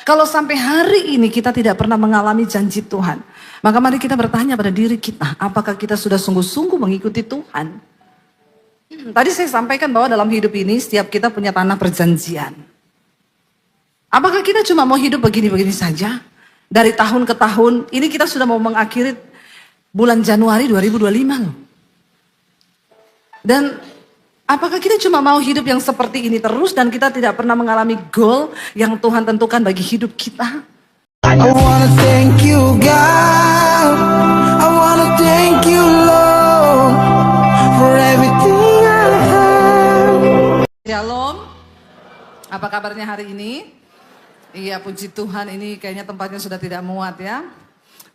Kalau sampai hari ini kita tidak pernah mengalami janji Tuhan, maka mari kita bertanya pada diri kita, apakah kita sudah sungguh-sungguh mengikuti Tuhan? Tadi saya sampaikan bahwa dalam hidup ini setiap kita punya tanah perjanjian. Apakah kita cuma mau hidup begini-begini saja? Dari tahun ke tahun, ini kita sudah mau mengakhiri bulan Januari 2025 loh. Dan apakah kita cuma mau hidup yang seperti ini terus dan kita tidak pernah mengalami goal yang Tuhan tentukan bagi hidup kita? I wanna thank you, God. I wanna thank you, Lord, for everything I have. Shalom. Apa kabarnya hari ini? Iya, puji Tuhan, ini kayaknya tempatnya sudah tidak muat ya.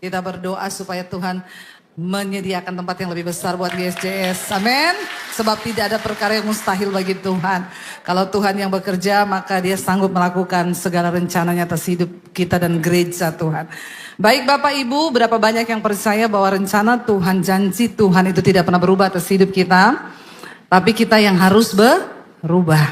Kita berdoa supaya Tuhan menyediakan tempat yang lebih besar buat GSJS. Amin. Sebab tidak ada perkara yang mustahil bagi Tuhan. Kalau Tuhan yang bekerja, maka Dia sanggup melakukan segala rencananya atas hidup kita dan gereja Tuhan. Baik Bapak Ibu, berapa banyak yang percaya bahwa rencana Tuhan, janji Tuhan itu tidak pernah berubah atas hidup kita. Tapi kita yang harus berubah.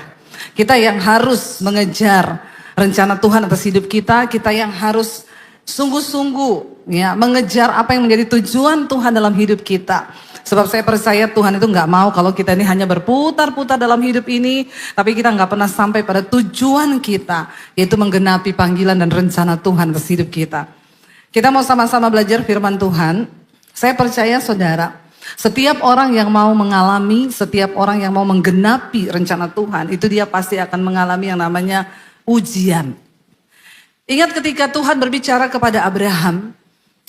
Kita yang harus mengejar rencana Tuhan atas hidup kita. Kita yang harus sungguh-sungguh ya mengejar apa yang menjadi tujuan Tuhan dalam hidup kita. Sebab saya percaya Tuhan itu nggak mau kalau kita ini hanya berputar-putar dalam hidup ini, tapi kita nggak pernah sampai pada tujuan kita, yaitu menggenapi panggilan dan rencana Tuhan atas hidup kita. Kita mau sama-sama belajar firman Tuhan. Saya percaya saudara, setiap orang yang mau mengalami, setiap orang yang mau menggenapi rencana Tuhan, itu dia pasti akan mengalami yang namanya ujian. Ingat ketika Tuhan berbicara kepada Abraham,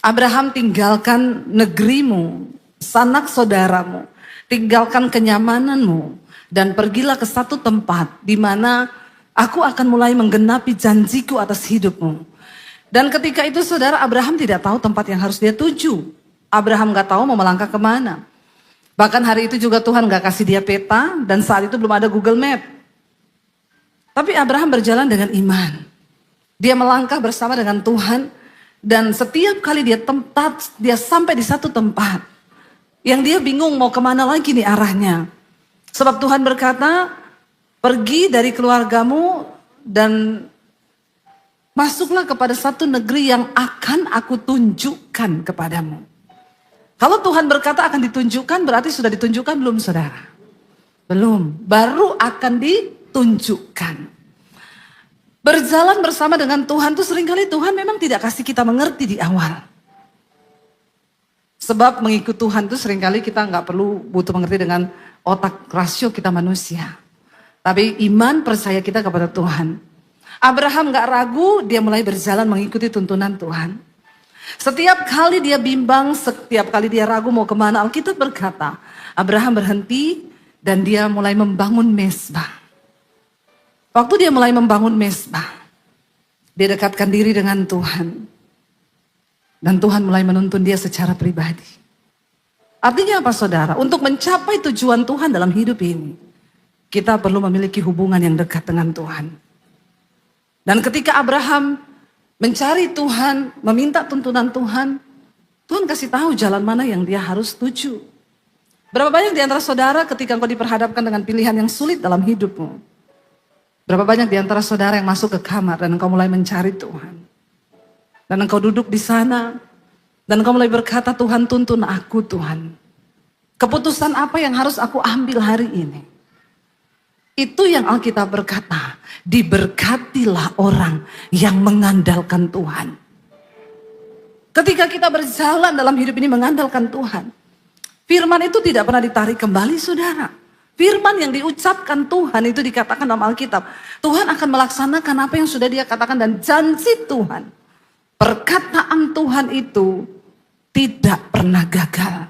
Abraham tinggalkan negerimu, sanak saudaramu, tinggalkan kenyamananmu, dan pergilah ke satu tempat di mana aku akan mulai menggenapi janjiku atas hidupmu. Dan ketika itu saudara, Abraham tidak tahu tempat yang harus dia tuju. Abraham gak tahu mau melangkah kemana. Bahkan hari itu juga Tuhan gak kasih dia peta, dan saat itu belum ada Google Map. Tapi Abraham berjalan dengan iman. Dia melangkah bersama dengan Tuhan. Dan setiap kali dia sampai di satu tempat. Yang dia bingung mau kemana lagi nih arahnya. Sebab Tuhan berkata, pergi dari keluargamu dan masuklah kepada satu negeri yang akan aku tunjukkan kepadamu. Kalau Tuhan berkata akan ditunjukkan, berarti sudah ditunjukkan belum saudara? Belum, baru akan ditunjukkan. Berjalan bersama dengan Tuhan tuh seringkali Tuhan memang tidak kasih kita mengerti di awal. Sebab mengikut Tuhan tuh seringkali kita nggak perlu butuh mengerti dengan otak rasio kita manusia. Tapi iman percaya kita kepada Tuhan. Abraham nggak ragu, dia mulai berjalan mengikuti tuntunan Tuhan. Setiap kali dia bimbang, setiap kali dia ragu mau kemana, Alkitab berkata, Abraham berhenti dan dia mulai membangun mezbah. Waktu dia mulai membangun mezbah, dia dekatkan diri dengan Tuhan. Dan Tuhan mulai menuntun dia secara pribadi. Artinya apa saudara? Untuk mencapai tujuan Tuhan dalam hidup ini, kita perlu memiliki hubungan yang dekat dengan Tuhan. Dan ketika Abraham mencari Tuhan, meminta tuntunan Tuhan, Tuhan kasih tahu jalan mana yang dia harus tuju. Berapa banyak di antara saudara ketika engkau diperhadapkan dengan pilihan yang sulit dalam hidupmu? Berapa banyak di antara saudara yang masuk ke kamar dan engkau mulai mencari Tuhan. Dan engkau duduk di sana dan engkau mulai berkata, Tuhan tuntun aku Tuhan. Keputusan apa yang harus aku ambil hari ini? Itu yang Alkitab berkata, diberkatilah orang yang mengandalkan Tuhan. Ketika kita berjalan dalam hidup ini mengandalkan Tuhan, firman itu tidak pernah ditarik kembali saudara. Firman yang diucapkan Tuhan itu dikatakan dalam Alkitab. Tuhan akan melaksanakan apa yang sudah dia katakan dan janji Tuhan. Perkataan Tuhan itu tidak pernah gagal.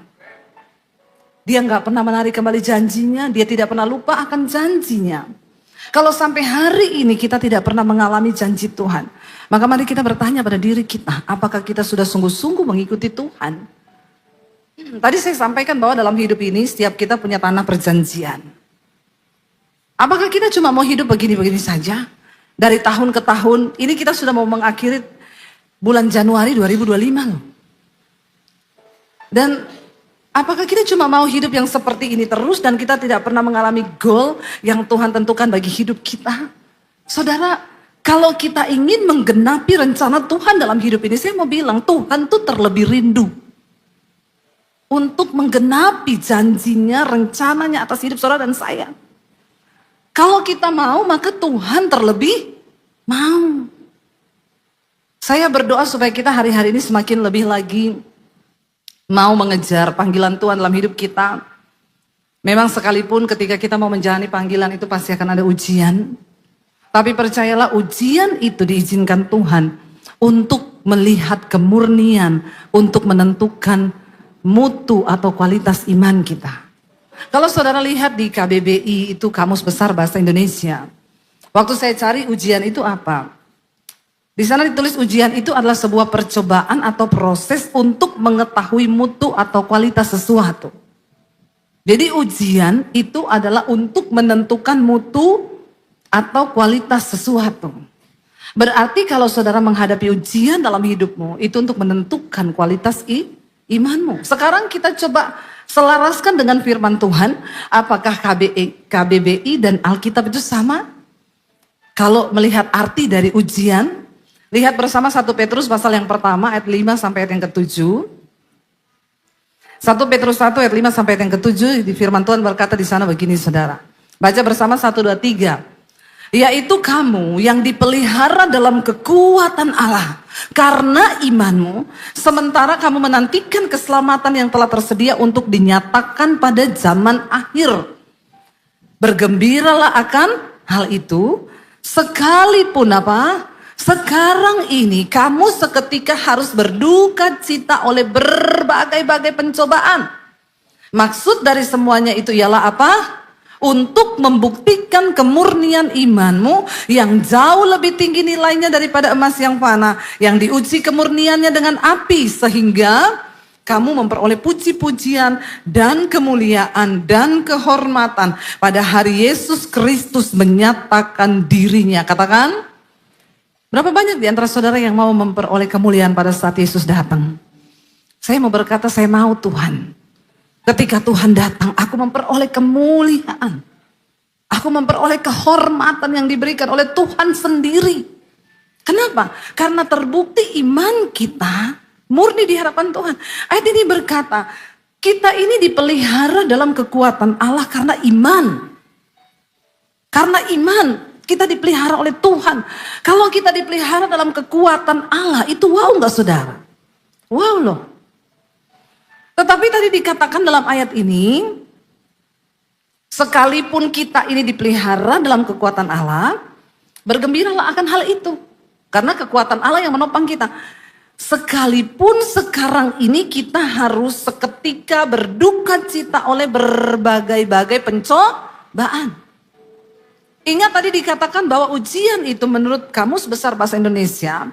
Dia nggak pernah menarik kembali janjinya. Dia tidak pernah lupa akan janjinya. Kalau sampai hari ini kita tidak pernah mengalami janji Tuhan. Maka mari kita bertanya pada diri kita. Apakah kita sudah sungguh-sungguh mengikuti Tuhan? Tadi saya sampaikan bahwa dalam hidup ini setiap kita punya tanah perjanjian. Apakah kita cuma mau hidup begini-begini saja? Dari tahun ke tahun, ini kita sudah mau mengakhiri bulan Januari 2025 loh. Dan apakah kita cuma mau hidup yang seperti ini terus dan kita tidak pernah mengalami goal yang Tuhan tentukan bagi hidup kita? Saudara, Kalau kita ingin menggenapi rencana Tuhan dalam hidup ini, saya mau bilang Tuhan tuh terlebih rindu untuk menggenapi janjinya, rencananya atas hidup saudara dan saya. Kalau kita mau, maka Tuhan terlebih mau. Saya berdoa supaya kita hari-hari ini semakin lebih lagi mau mengejar panggilan Tuhan dalam hidup kita. Memang sekalipun ketika kita mau menjalani panggilan itu pasti akan ada ujian. Tapi percayalah ujian itu diizinkan Tuhan untuk melihat kemurnian, untuk menentukan mutu atau kualitas iman kita. Kalau saudara lihat di KBBI itu Kamus Besar Bahasa Indonesia. Waktu saya cari ujian itu apa? Di sana ditulis ujian itu adalah sebuah percobaan atau proses untuk mengetahui mutu atau kualitas sesuatu. Jadi ujian itu adalah untuk menentukan mutu atau kualitas sesuatu. Berarti kalau saudara menghadapi ujian dalam hidupmu, itu untuk menentukan kualitas imanmu. Sekarang kita coba selaraskan dengan firman Tuhan. Apakah KBBI dan Alkitab itu sama? Kalau melihat arti dari ujian, lihat bersama 1 Petrus pasal yang pertama ayat 5 sampai ayat yang ke-7. 1 Petrus 1 ayat 5 sampai ayat yang ke-7, di firman Tuhan berkata di sana begini saudara. Baca bersama 1, 2, 3. Yaitu kamu yang dipelihara dalam kekuatan Allah karena imanmu, sementara kamu menantikan keselamatan yang telah tersedia untuk dinyatakan pada zaman akhir. Bergembiralah akan hal itu, sekalipun apa? Sekarang ini kamu seketika harus berduka cita oleh berbagai-bagai pencobaan. Maksud dari semuanya itu ialah apa? Untuk membuktikan kemurnian imanmu yang jauh lebih tinggi nilainya daripada emas yang fana, yang diuji kemurniannya dengan api, sehingga kamu memperoleh puji-pujian dan kemuliaan dan kehormatan pada hari Yesus Kristus menyatakan dirinya. Katakan, berapa banyak di antara saudara yang mau memperoleh kemuliaan pada saat Yesus datang? Saya mau berkata, saya mau Tuhan. Ketika Tuhan datang, aku memperoleh kemuliaan. Aku memperoleh kehormatan yang diberikan oleh Tuhan sendiri. Kenapa? Karena terbukti iman kita murni di hadapan Tuhan. Ayat ini berkata, kita ini dipelihara dalam kekuatan Allah karena iman. Karena iman, kita dipelihara oleh Tuhan. Kalau kita dipelihara dalam kekuatan Allah, itu wow gak saudara? Wow loh. Tetapi tadi dikatakan dalam ayat ini, sekalipun kita ini dipelihara dalam kekuatan Allah, bergembiralah akan hal itu. Karena kekuatan Allah yang menopang kita. Sekalipun sekarang ini kita harus seketika berduka cita oleh berbagai-bagai pencobaan. Ingat tadi dikatakan bahwa ujian itu menurut Kamus Besar Bahasa Indonesia,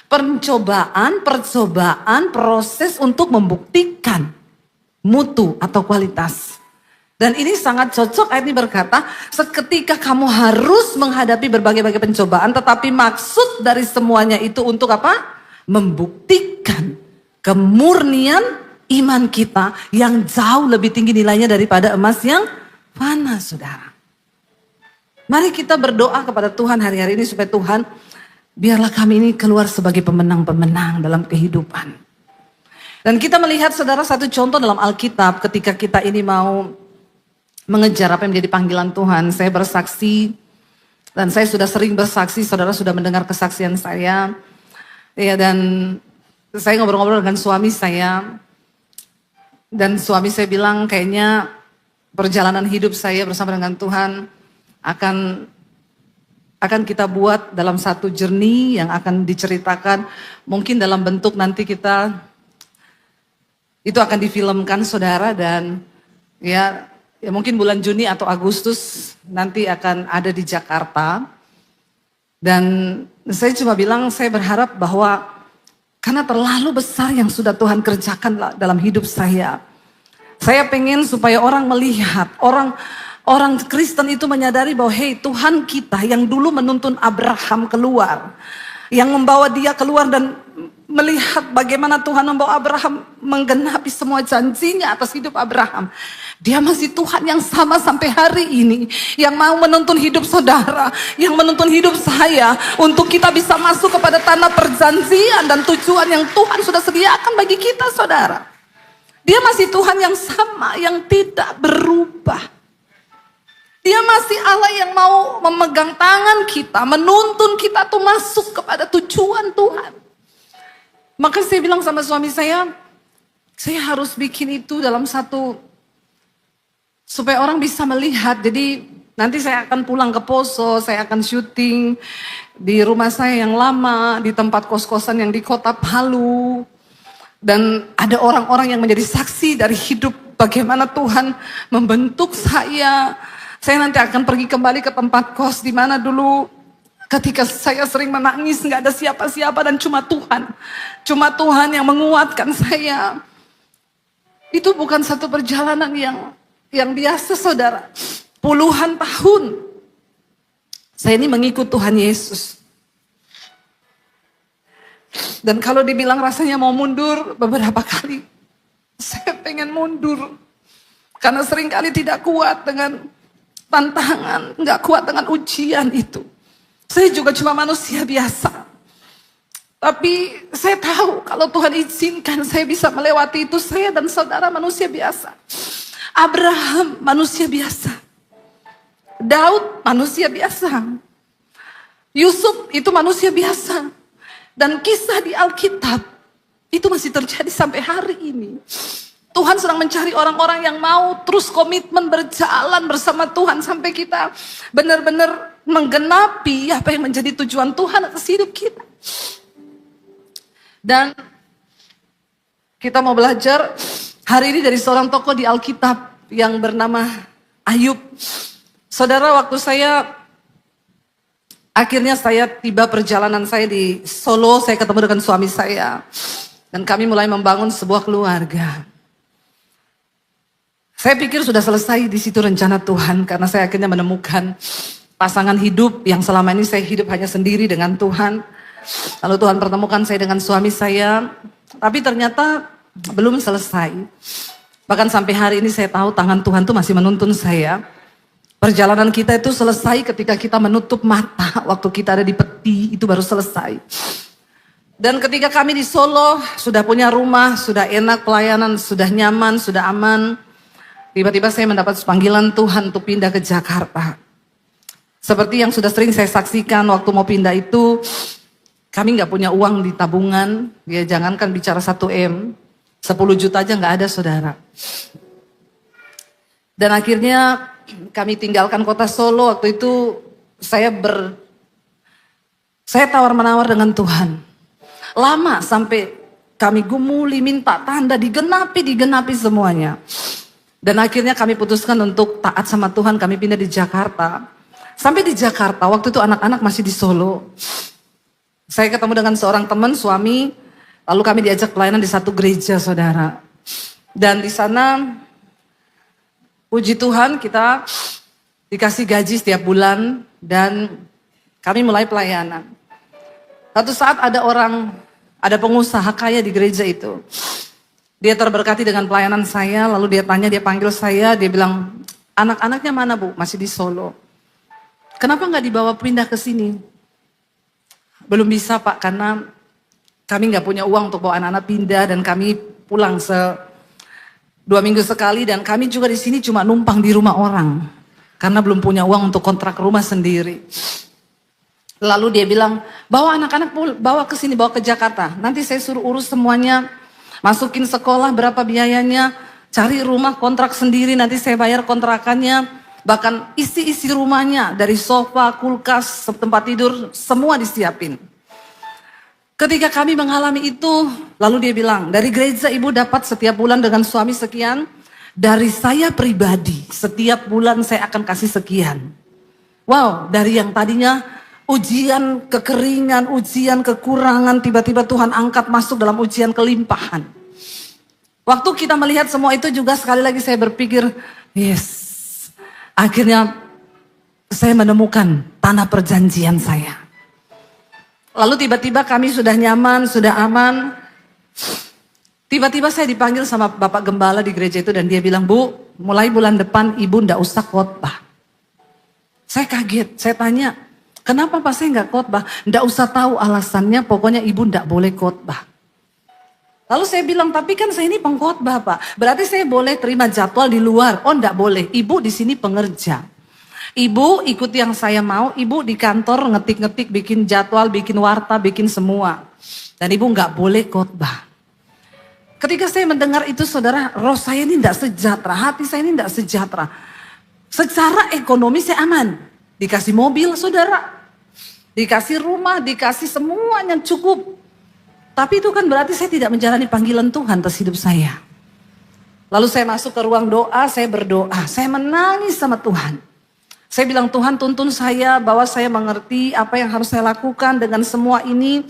percobaan, proses untuk membuktikan mutu atau kualitas. Dan ini sangat cocok, ayat ini berkata, seketika kamu harus menghadapi berbagai-bagai pencobaan, tetapi maksud dari semuanya itu untuk apa? Membuktikan kemurnian iman kita yang jauh lebih tinggi nilainya daripada emas yang fana, saudara. Mari kita berdoa kepada Tuhan hari-hari ini supaya Tuhan, biarlah kami ini keluar sebagai pemenang-pemenang dalam kehidupan. Dan kita melihat saudara satu contoh dalam Alkitab ketika kita ini mau mengejar apa yang menjadi panggilan Tuhan. Saya bersaksi dan saya sudah sering bersaksi, saudara sudah mendengar kesaksian saya. Ya, dan saya ngobrol-ngobrol dengan suami saya. Dan suami saya bilang kayaknya perjalanan hidup saya bersama dengan Tuhan akan kita buat dalam satu journey yang akan diceritakan. Mungkin dalam bentuk nanti kita itu akan difilmkan saudara, dan ya mungkin bulan Juni atau Agustus nanti akan ada di Jakarta. Dan saya cuma bilang saya berharap bahwa karena terlalu besar yang sudah Tuhan kerjakan dalam hidup saya. Saya pengen supaya orang melihat, orang Kristen itu menyadari bahwa hey, Tuhan kita yang dulu menuntun Abraham keluar, yang membawa dia keluar dan melihat bagaimana Tuhan membawa Abraham menggenapi semua janjinya atas hidup Abraham. Dia masih Tuhan yang sama sampai hari ini. Yang mau menuntun hidup saudara, yang menuntun hidup saya, untuk kita bisa masuk kepada tanah perjanjian dan tujuan yang Tuhan sudah sediakan bagi kita, saudara. Dia masih Tuhan yang sama, yang tidak berubah. Dia masih Allah yang mau memegang tangan kita, menuntun kita tuh masuk kepada tujuan Tuhan. Maka saya bilang sama suami saya harus bikin itu dalam satu, supaya orang bisa melihat. Jadi nanti saya akan pulang ke Poso, saya akan syuting di rumah saya yang lama, di tempat kos-kosan yang di kota Palu. Dan ada orang-orang yang menjadi saksi dari hidup bagaimana Tuhan membentuk saya. Saya nanti akan pergi kembali ke tempat kos di mana dulu ketika saya sering menangis, nggak ada siapa-siapa dan cuma Tuhan. Cuma Tuhan yang menguatkan saya. Itu bukan satu perjalanan yang biasa, saudara. Puluhan tahun saya ini mengikut Tuhan Yesus. Dan kalau dibilang rasanya mau mundur, beberapa kali saya pengen mundur. Karena seringkali tidak kuat dengan tantangan, nggak kuat dengan ujian itu. Saya juga cuma manusia biasa. Tapi saya tahu kalau Tuhan izinkan saya bisa melewati itu, saya dan saudara manusia biasa. Abraham manusia biasa. Daud manusia biasa. Yusuf itu manusia biasa. Dan kisah di Alkitab itu masih terjadi sampai hari ini. Tuhan sedang mencari orang-orang yang mau terus komitmen berjalan bersama Tuhan sampai kita benar-benar menggenapi apa yang menjadi tujuan Tuhan atas hidup kita. Dan kita mau belajar hari ini dari seorang tokoh di Alkitab yang bernama Ayub. Saudara, waktu akhirnya saya tiba perjalanan saya di Solo, saya ketemu dengan suami saya. Dan kami mulai membangun sebuah keluarga. Saya pikir sudah selesai di situ rencana Tuhan, karena saya akhirnya menemukan pasangan hidup yang selama ini saya hidup hanya sendiri dengan Tuhan. Lalu Tuhan pertemukan saya dengan suami saya, tapi ternyata belum selesai. Bahkan sampai hari ini saya tahu tangan Tuhan itu masih menuntun saya. Perjalanan kita itu selesai ketika kita menutup mata, waktu kita ada di peti, itu baru selesai. Dan ketika kami di Solo, sudah punya rumah, sudah enak pelayanan, sudah nyaman, sudah aman. Tiba-tiba saya mendapat panggilan Tuhan untuk pindah ke Jakarta. Seperti yang sudah sering saya saksikan waktu mau pindah itu, kami nggak punya uang di tabungan. Ya jangankan bicara 1M, 10 juta aja nggak ada, saudara. Dan akhirnya kami tinggalkan kota Solo. Waktu itu saya tawar-menawar dengan Tuhan. Lama sampai kami gumuli, minta tanda, digenapi semuanya. Dan akhirnya kami putuskan untuk taat sama Tuhan, kami pindah di Jakarta. Sampai di Jakarta, waktu itu anak-anak masih di Solo. Saya ketemu dengan seorang teman, suami, lalu kami diajak pelayanan di satu gereja, saudara. Dan di sana, puji Tuhan, kita dikasih gaji setiap bulan dan kami mulai pelayanan. Satu saat ada pengusaha kaya di gereja itu. Dia terberkati dengan pelayanan saya, lalu dia panggil saya, dia bilang, anak-anaknya mana Bu? Masih di Solo. Kenapa nggak dibawa pindah ke sini? Belum bisa Pak, karena kami nggak punya uang untuk bawa anak-anak pindah dan kami pulang 2 minggu sekali dan kami juga di sini cuma numpang di rumah orang karena belum punya uang untuk kontrak rumah sendiri. Lalu dia bilang, bawa anak-anak bawa ke sini, bawa ke Jakarta. Nanti saya suruh urus semuanya, masukin sekolah berapa biayanya, cari rumah kontrak sendiri, nanti saya bayar kontrakannya, bahkan isi-isi rumahnya dari sofa, kulkas, tempat tidur, semua disiapin. Ketika kami mengalami itu, lalu dia bilang, dari gereja ibu dapat setiap bulan dengan suami sekian, dari saya pribadi setiap bulan saya akan kasih sekian. Wow, dari yang tadinya ujian kekeringan, ujian kekurangan, tiba-tiba Tuhan angkat masuk dalam ujian kelimpahan. Waktu kita melihat semua itu juga sekali lagi saya berpikir, yes, akhirnya saya menemukan tanah perjanjian saya. Lalu tiba-tiba kami sudah nyaman, sudah aman. Tiba-tiba saya dipanggil sama Bapak Gembala di gereja itu dan dia bilang, Bu, mulai bulan depan ibu ndak usah khotbah. Saya kaget, saya tanya, kenapa Pak saya nggak khotbah? Ndak usah tahu alasannya, pokoknya ibu ndak boleh khotbah. Lalu saya bilang, tapi kan saya ini pengkhotbah Pak. Berarti saya boleh terima jadwal di luar. Oh ndak boleh, ibu di sini pengerja. Ibu ikut yang saya mau, ibu di kantor ngetik-ngetik, bikin jadwal, bikin warta, bikin semua. Dan ibu nggak boleh khotbah. Ketika saya mendengar itu saudara, roh saya ini ndak sejahtera, hati saya ini ndak sejahtera. Secara ekonomi saya aman. Dikasih mobil saudara. Dikasih rumah, dikasih semua yang cukup. Tapi itu kan berarti saya tidak menjalani panggilan Tuhan atas hidup saya. Lalu saya masuk ke ruang doa, saya berdoa. Saya menangis sama Tuhan. Saya bilang Tuhan tuntun saya bahwa saya mengerti apa yang harus saya lakukan dengan semua ini.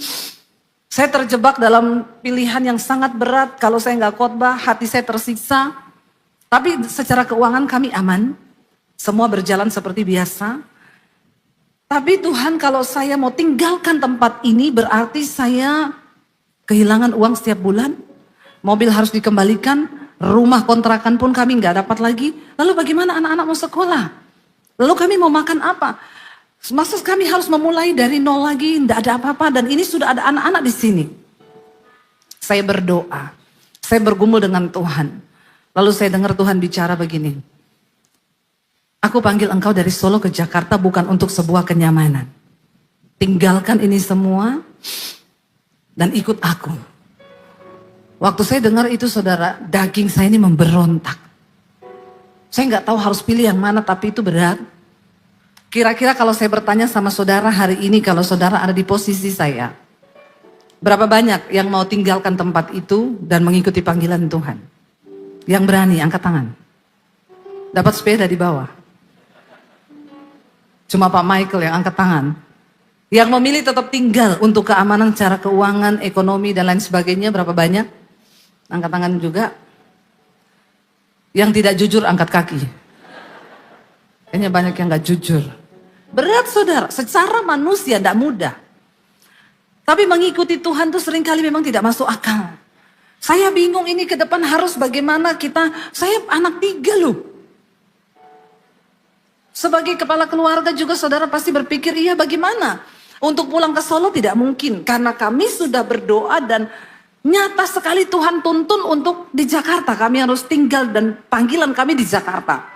Saya terjebak dalam pilihan yang sangat berat. Kalau saya nggak khotbah, hati saya tersiksa. Tapi secara keuangan kami aman. Semua berjalan seperti biasa. Tapi Tuhan kalau saya mau tinggalkan tempat ini berarti saya kehilangan uang setiap bulan. Mobil harus dikembalikan. Rumah kontrakan pun kami nggak dapat lagi. Lalu bagaimana anak-anak mau sekolah? Lalu kami mau makan apa? Maksud kami harus memulai dari nol lagi. Tidak ada apa-apa. Dan ini sudah ada anak-anak di sini. Saya berdoa. Saya bergumul dengan Tuhan. Lalu saya dengar Tuhan bicara begini. Aku panggil engkau dari Solo ke Jakarta bukan untuk sebuah kenyamanan. Tinggalkan ini semua dan ikut aku. Waktu saya dengar itu saudara, daging saya ini memberontak. Saya nggak tahu harus pilih yang mana tapi itu berat. Kira-kira kalau saya bertanya sama saudara hari ini kalau saudara ada di posisi saya. Berapa banyak yang mau tinggalkan tempat itu dan mengikuti panggilan Tuhan? Yang berani angkat tangan. Dapat sepeda di bawah. Cuma Pak Michael yang angkat tangan. Yang memilih tetap tinggal untuk keamanan secara keuangan, ekonomi dan lain sebagainya berapa banyak? Angkat tangan juga. Yang tidak jujur angkat kaki. Kayaknya banyak yang gak jujur. Berat saudara, secara manusia tidak mudah. Tapi mengikuti Tuhan itu seringkali memang tidak masuk akal. Saya bingung ini ke depan harus bagaimana kita, saya anak 3 loh. Sebagai kepala keluarga juga saudara pasti berpikir, iya bagaimana? Untuk pulang ke Solo tidak mungkin. Karena kami sudah berdoa dan nyata sekali Tuhan tuntun untuk di Jakarta. Kami harus tinggal dan panggilan kami di Jakarta.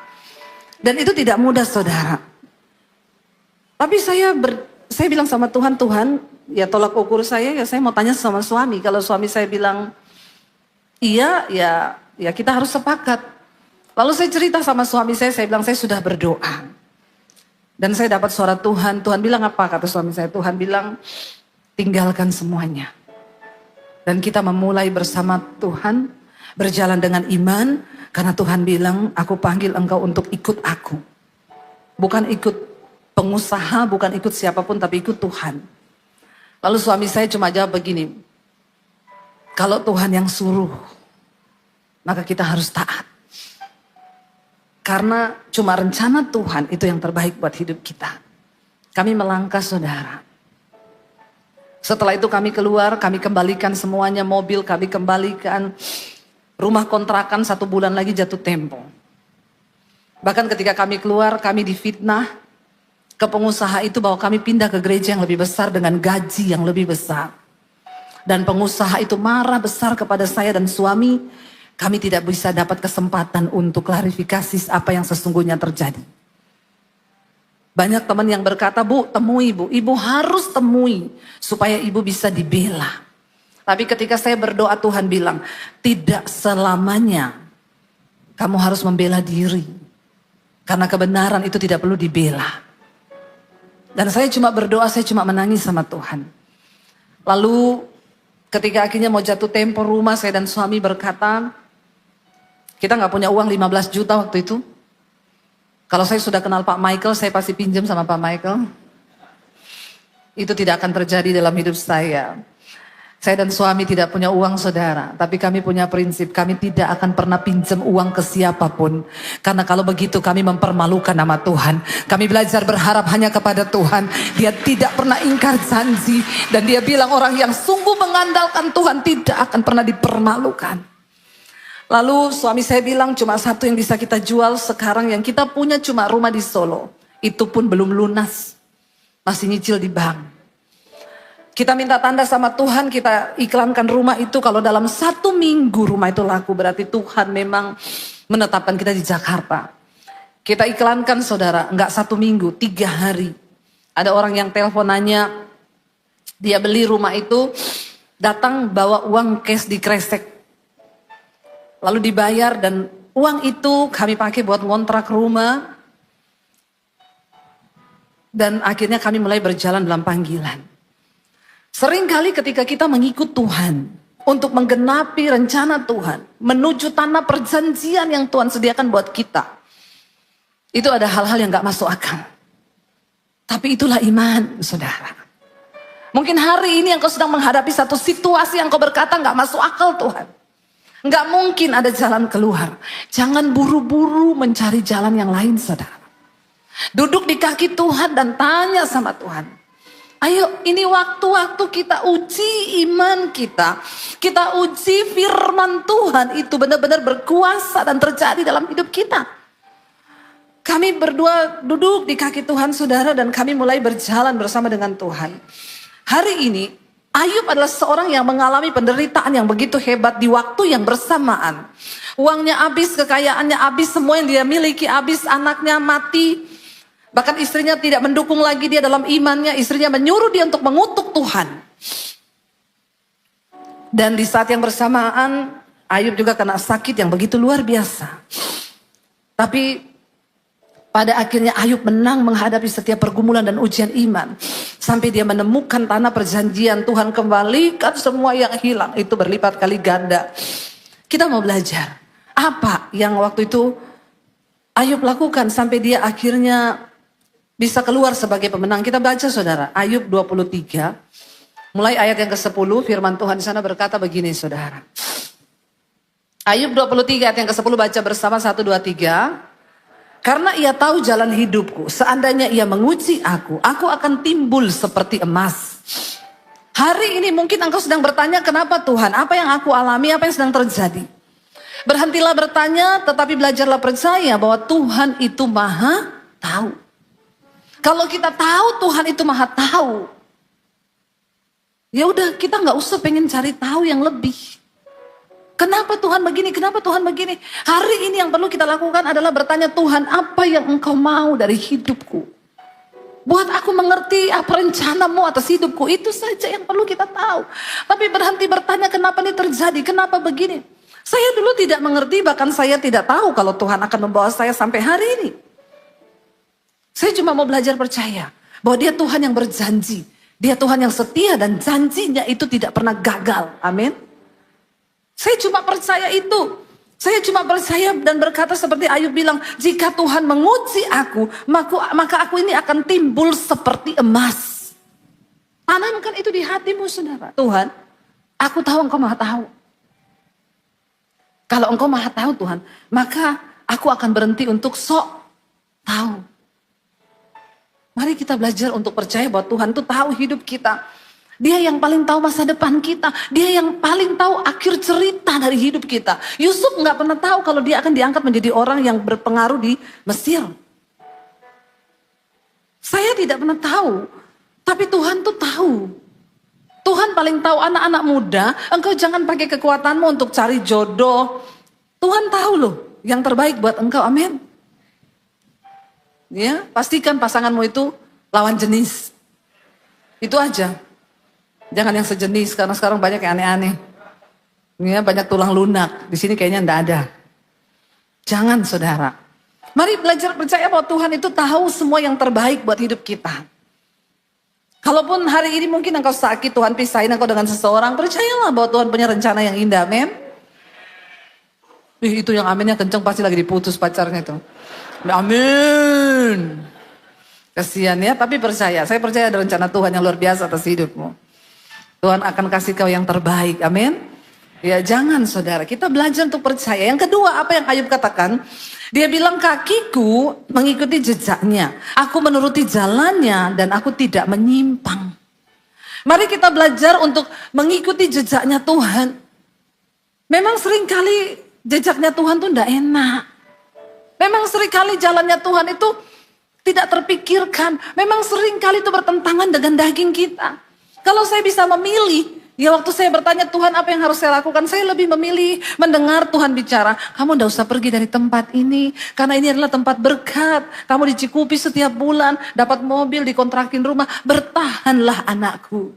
Dan itu tidak mudah saudara. Tapi saya bilang sama Tuhan, Tuhan ya tolak ukur saya, ya saya mau tanya sama suami. Kalau suami saya bilang iya, ya kita harus sepakat. Lalu saya cerita sama suami saya bilang saya sudah berdoa. Dan saya dapat suara Tuhan. Tuhan bilang apa? Kata suami saya. Tuhan bilang tinggalkan semuanya. Dan kita memulai bersama Tuhan. Berjalan dengan iman. Karena Tuhan bilang aku panggil engkau untuk ikut aku. Bukan ikut pengusaha, bukan ikut siapapun tapi ikut Tuhan. Lalu suami saya cuma jawab begini. Kalau Tuhan yang suruh, maka kita harus taat. Karena cuma rencana Tuhan itu yang terbaik buat hidup kita. Kami melangkah saudara. Setelah itu kami keluar, kami kembalikan semuanya, mobil kami kembalikan. Rumah kontrakan 1 bulan lagi jatuh tempo. Bahkan ketika kami keluar, kami difitnah ke pengusaha itu bahwa kami pindah ke gereja yang lebih besar dengan gaji yang lebih besar. Dan pengusaha itu marah besar kepada saya dan suami. Kami tidak bisa dapat kesempatan untuk klarifikasi apa yang sesungguhnya terjadi. Banyak teman yang berkata, Bu, temui Bu. Ibu harus temui supaya ibu bisa dibela. Tapi ketika saya berdoa Tuhan bilang, tidak selamanya kamu harus membela diri. Karena kebenaran itu tidak perlu dibela. Dan saya cuma berdoa, saya cuma menangis sama Tuhan. Lalu ketika akhirnya mau jatuh tempo rumah, saya dan suami berkata, kita gak punya uang 15 juta waktu itu. Kalau saya sudah kenal Pak Michael, saya pasti pinjam sama Pak Michael. Itu tidak akan terjadi dalam hidup saya. Saya dan suami tidak punya uang saudara. Tapi kami punya prinsip, kami tidak akan pernah pinjam uang ke siapapun. Karena kalau begitu kami mempermalukan nama Tuhan. Kami belajar berharap hanya kepada Tuhan. Dia tidak pernah ingkar janji. Dan dia bilang orang yang sungguh mengandalkan Tuhan tidak akan pernah dipermalukan. Lalu suami saya bilang cuma satu yang bisa kita jual sekarang, yang kita punya cuma rumah di Solo. Itu pun belum lunas, masih nyicil di bank. Kita minta tanda sama Tuhan, kita iklankan rumah itu. Kalau dalam 1 minggu rumah itu laku, berarti Tuhan memang menetapkan kita di Jakarta. Kita iklankan saudara, enggak 1 minggu, 3 hari. Ada orang yang telepon nanya, dia beli rumah itu, datang bawa uang cash di kresek. Lalu dibayar dan uang itu kami pakai buat ngontrak rumah. Dan akhirnya kami mulai berjalan dalam panggilan. Seringkali ketika kita mengikut Tuhan untuk menggenapi rencana Tuhan, menuju tanah perjanjian yang Tuhan sediakan buat kita, itu ada hal-hal yang gak masuk akal. Tapi itulah iman, saudara. Mungkin hari ini yang kau sedang menghadapi satu situasi yang kau berkata gak masuk akal Tuhan. Gak mungkin ada jalan keluar. Jangan buru-buru mencari jalan yang lain, saudara. Duduk di kaki Tuhan dan tanya sama Tuhan. Ayo, ini waktu-waktu kita uji iman kita. Kita uji firman Tuhan itu benar-benar berkuasa dan terjadi dalam hidup kita. Kami berdua duduk di kaki Tuhan saudara, dan kami mulai berjalan bersama dengan Tuhan. Hari ini Ayub adalah seorang yang mengalami penderitaan yang begitu hebat di waktu yang bersamaan. Uangnya habis, kekayaannya habis, semua yang dia miliki habis, anaknya mati. Bahkan istrinya tidak mendukung lagi dia dalam imannya. Istrinya menyuruh dia untuk mengutuk Tuhan. Dan di saat yang bersamaan Ayub juga kena sakit yang begitu luar biasa. Tapi pada akhirnya Ayub menang menghadapi setiap pergumulan dan ujian iman. Sampai dia menemukan tanah perjanjian. Tuhan kembalikan semua yang hilang itu berlipat kali ganda. Kita mau belajar apa yang waktu itu Ayub lakukan sampai dia akhirnya bisa keluar sebagai pemenang. Kita baca saudara, Ayub 23, mulai ayat yang ke-10, firman Tuhan di sana berkata begini saudara. Ayub 23 ayat yang ke-10 baca bersama 1, 2, 3. Karena ia tahu jalan hidupku, seandainya ia menguji aku akan timbul seperti emas. Hari ini mungkin engkau sedang bertanya, kenapa Tuhan? Apa yang aku alami, apa yang sedang terjadi? Berhentilah bertanya, tetapi belajarlah percaya bahwa Tuhan itu maha tahu. Kalau kita tahu Tuhan itu maha tahu, ya udah kita nggak usah pengen cari tahu yang lebih. Kenapa Tuhan begini? Kenapa Tuhan begini? Hari ini yang perlu kita lakukan adalah bertanya, Tuhan, apa yang Engkau mau dari hidupku? Buat aku mengerti apa rencanamu atas hidupku. Itu saja yang perlu kita tahu. Tapi berhenti bertanya, kenapa ini terjadi? Kenapa begini? Saya dulu tidak mengerti, bahkan saya tidak tahu kalau Tuhan akan membawa saya sampai hari ini. Saya cuma mau belajar percaya bahwa dia Tuhan yang berjanji. Dia Tuhan yang setia dan janjinya itu tidak pernah gagal. Amin. Saya cuma percaya itu. Saya cuma percaya dan berkata seperti Ayub bilang, jika Tuhan menguji aku, maka aku ini akan timbul seperti emas. Tanamkan itu di hatimu saudara. Tuhan, aku tahu Engkau maha tahu. Kalau Engkau maha tahu Tuhan, maka aku akan berhenti untuk sok tahu. Mari kita belajar untuk percaya bahwa Tuhan itu tahu hidup kita. Dia yang paling tahu masa depan kita. Dia yang paling tahu akhir cerita dari hidup kita. Yusuf nggak pernah tahu kalau dia akan diangkat menjadi orang yang berpengaruh di Mesir. Saya tidak pernah tahu. Tapi Tuhan tuh tahu. Tuhan paling tahu. Anak-anak muda, engkau jangan pakai kekuatanmu untuk cari jodoh. Tuhan tahu loh yang terbaik buat engkau. Amin. Ya, pastikan pasanganmu itu lawan jenis. Itu aja. Jangan yang sejenis, karena sekarang banyak yang aneh-aneh. Ya, banyak tulang lunak. Di sini kayaknya enggak ada. Jangan saudara. Mari belajar percaya bahwa Tuhan itu tahu semua yang terbaik buat hidup kita. Kalaupun hari ini mungkin engkau sakit, Tuhan pisahin engkau dengan seseorang, percayalah bahwa Tuhan punya rencana yang indah, amin. Itu yang aminnya kenceng pasti lagi diputus pacarnya itu. Amin. Kasihan ya, tapi percaya. Saya percaya ada rencana Tuhan yang luar biasa atas hidupmu. Tuhan akan kasih kau yang terbaik, amin. Ya jangan saudara, kita belajar untuk percaya. Yang kedua, apa yang Ayub katakan? Dia bilang, kakiku mengikuti jejaknya. Aku menuruti jalannya dan aku tidak menyimpang. Mari kita belajar untuk mengikuti jejaknya Tuhan. Memang seringkali jejaknya Tuhan tuh enggak enak. Memang seringkali jalannya Tuhan itu tidak terpikirkan. Memang seringkali itu bertentangan dengan daging kita. Kalau saya bisa memilih, ya waktu saya bertanya Tuhan apa yang harus saya lakukan, saya lebih memilih mendengar Tuhan bicara. Kamu enggak usah pergi dari tempat ini, karena ini adalah tempat berkat. Kamu dicikupi setiap bulan, dapat mobil, dikontrakin rumah. Bertahanlah anakku.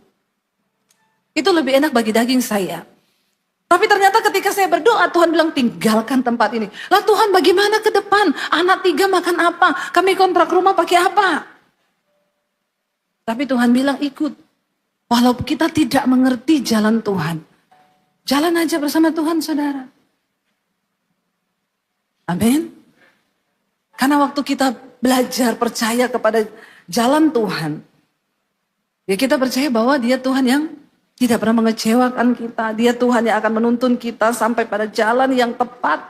Itu lebih enak bagi daging saya. Tapi ternyata ketika saya berdoa, Tuhan bilang tinggalkan tempat ini. Lah Tuhan bagaimana ke depan? Anak 3 makan apa? Kami kontrak rumah pakai apa? Tapi Tuhan bilang ikut. Walaupun kita tidak mengerti jalan Tuhan. Jalan aja bersama Tuhan saudara. Amin. Karena waktu kita belajar percaya kepada jalan Tuhan. Ya kita percaya bahwa dia Tuhan yang tidak pernah mengecewakan kita. Dia Tuhan yang akan menuntun kita sampai pada jalan yang tepat.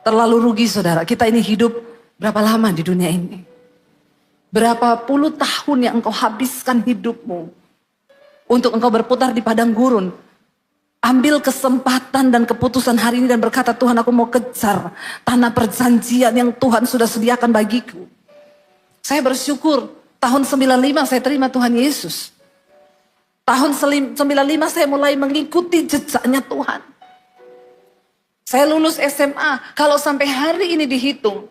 Terlalu rugi saudara. Kita ini hidup berapa lama di dunia ini? Berapa puluh tahun yang engkau habiskan hidupmu. Untuk engkau berputar di padang gurun. Ambil kesempatan dan keputusan hari ini dan berkata Tuhan aku mau kejar tanah perjanjian yang Tuhan sudah sediakan bagiku. Saya bersyukur tahun 95 saya terima Tuhan Yesus. Tahun 95 saya mulai mengikuti jejaknya Tuhan. Saya lulus SMA, kalau sampai hari ini dihitung,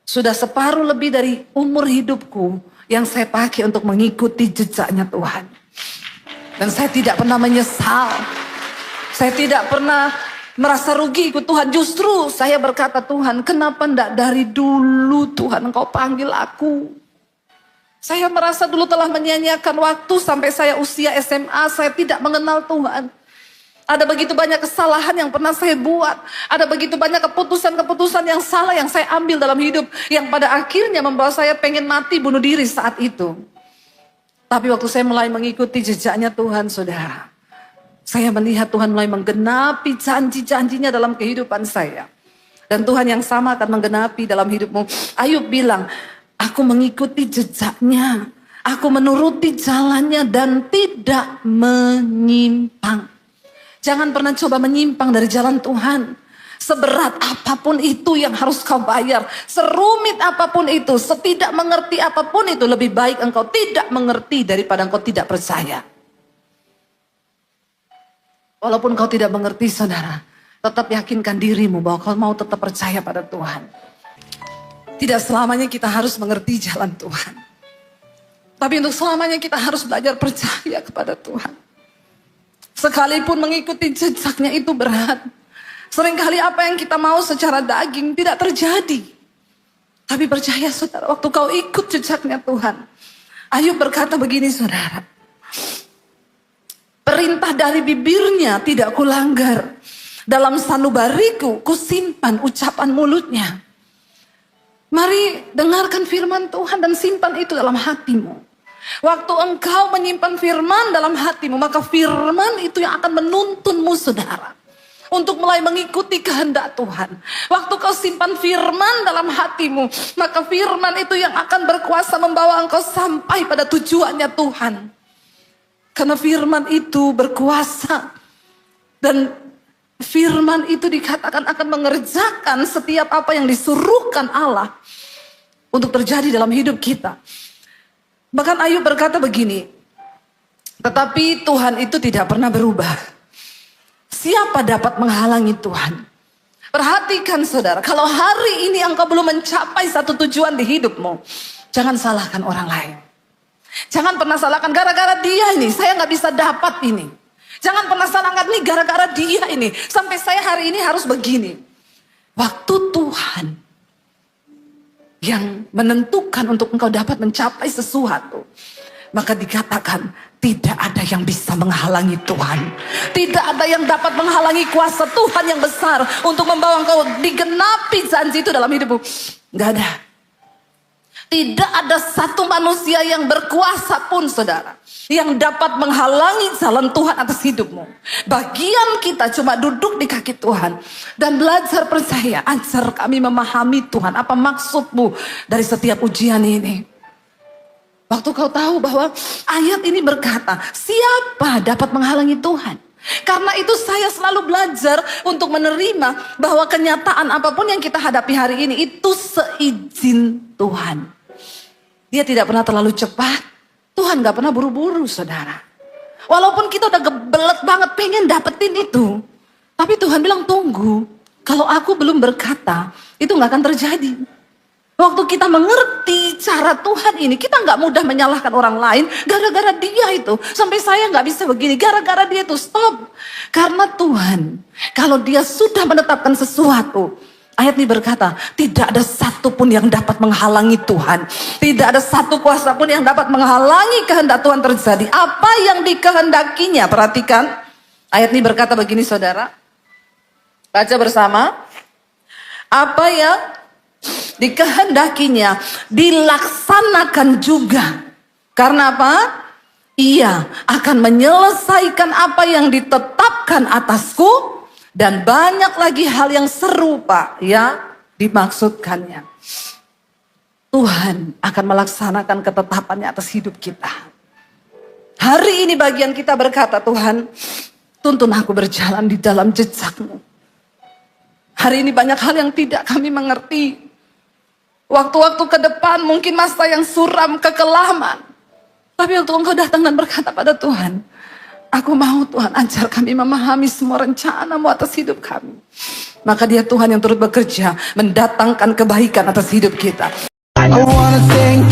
sudah separuh lebih dari umur hidupku yang saya pakai untuk mengikuti jejaknya Tuhan. Dan saya tidak pernah menyesal. Saya tidak pernah merasa rugi ikut Tuhan. Justru saya berkata Tuhan, kenapa enggak dari dulu Tuhan engkau panggil aku? Saya merasa dulu telah menyia-nyiakan waktu sampai saya usia SMA, saya tidak mengenal Tuhan. Ada begitu banyak kesalahan yang pernah saya buat. Ada begitu banyak keputusan-keputusan yang salah yang saya ambil dalam hidup. Yang pada akhirnya membawa saya pengen mati bunuh diri saat itu. Tapi waktu saya mulai mengikuti jejaknya Tuhan saudara. Saya melihat Tuhan mulai menggenapi janji-janjinya dalam kehidupan saya. Dan Tuhan yang sama akan menggenapi dalam hidupmu. Ayub bilang, aku mengikuti jejaknya. Aku menuruti jalannya dan tidak menyimpang. Jangan pernah coba menyimpang dari jalan Tuhan. Seberat apapun itu yang harus kau bayar. Serumit apapun itu. Setidak mengerti apapun itu. Lebih baik engkau tidak mengerti daripada engkau tidak percaya. Walaupun kau tidak mengerti saudara. Tetap yakinkan dirimu bahwa kau mau tetap percaya pada Tuhan. Tidak selamanya kita harus mengerti jalan Tuhan. Tapi untuk selamanya kita harus belajar percaya kepada Tuhan. Sekalipun mengikuti jejaknya itu berat. Seringkali apa yang kita mau secara daging tidak terjadi. Tapi percaya saudara, waktu kau ikut jejaknya Tuhan. Ayub berkata begini saudara. Perintah dari bibirnya tidak kulanggar. Dalam sanubariku kusimpan ucapan mulutnya. Mari dengarkan firman Tuhan dan simpan itu dalam hatimu. Waktu engkau menyimpan firman dalam hatimu, maka firman itu yang akan menuntunmu saudara. Untuk mulai mengikuti kehendak Tuhan. Waktu kau simpan firman dalam hatimu, maka firman itu yang akan berkuasa membawa engkau sampai pada tujuannya Tuhan. Karena firman itu berkuasa. Dan firman itu dikatakan akan mengerjakan setiap apa yang disuruhkan Allah. Untuk terjadi dalam hidup kita. Bahkan Ayub berkata begini. Tetapi Tuhan itu tidak pernah berubah. Siapa dapat menghalangi Tuhan? Perhatikan saudara. Kalau hari ini engkau belum mencapai satu tujuan di hidupmu. Jangan salahkan orang lain. Jangan pernah salahkan gara-gara dia ini. Saya gak bisa dapat ini. Jangan pernah salahkan ini gara-gara dia ini. Sampai saya hari ini harus begini. Waktu Tuhan yang menentukan untuk engkau dapat mencapai sesuatu, maka dikatakan tidak ada yang bisa menghalangi Tuhan. Tidak ada yang dapat menghalangi kuasa Tuhan yang besar untuk membawa engkau digenapi janji itu dalam hidupmu. Gak ada. Tidak ada satu manusia yang berkuasa pun saudara, yang dapat menghalangi jalan Tuhan atas hidupmu. Bagian kita cuma duduk di kaki Tuhan dan belajar percaya. Ajar kami memahami Tuhan, apa maksudmu dari setiap ujian ini. Waktu kau tahu bahwa ayat ini berkata, siapa dapat menghalangi Tuhan? Karena itu saya selalu belajar untuk menerima bahwa kenyataan apapun yang kita hadapi hari ini itu seizin Tuhan. Dia tidak pernah terlalu cepat. Tuhan gak pernah buru-buru, saudara. Walaupun kita udah gebelet banget pengen dapetin itu. Tapi Tuhan bilang tunggu. Kalau aku belum berkata, itu gak akan terjadi. Waktu kita mengerti cara Tuhan ini, kita gak mudah menyalahkan orang lain. Gara-gara dia itu, sampai saya gak bisa begini. Gara-gara dia itu, stop. Karena Tuhan, kalau dia sudah menetapkan sesuatu, ayat ini berkata, tidak ada satu pun yang dapat menghalangi Tuhan. Tidak ada satu kuasa pun yang dapat menghalangi kehendak Tuhan terjadi. Apa yang dikehendakinya, perhatikan. Ayat ini berkata begini, saudara. Baca bersama. Apa yang dikehendakinya dilaksanakan juga. Karena apa? Ia akan menyelesaikan apa yang ditetapkan atasku, dan banyak lagi hal yang serupa yang dimaksudkannya. Tuhan akan melaksanakan ketetapannya atas hidup kita. Hari ini bagian kita berkata, Tuhan, tuntun aku berjalan di dalam jejak-Mu. Hari ini banyak hal yang tidak kami mengerti. Waktu-waktu ke depan mungkin masa yang suram, kekelaman. Tapi waktu Engkau datang dan berkata pada Tuhan, aku mau Tuhan ajar kami memahami semua rencana-Mu atas hidup kami. Maka Dia Tuhan yang turut bekerja mendatangkan kebaikan atas hidup kita. I wanna thank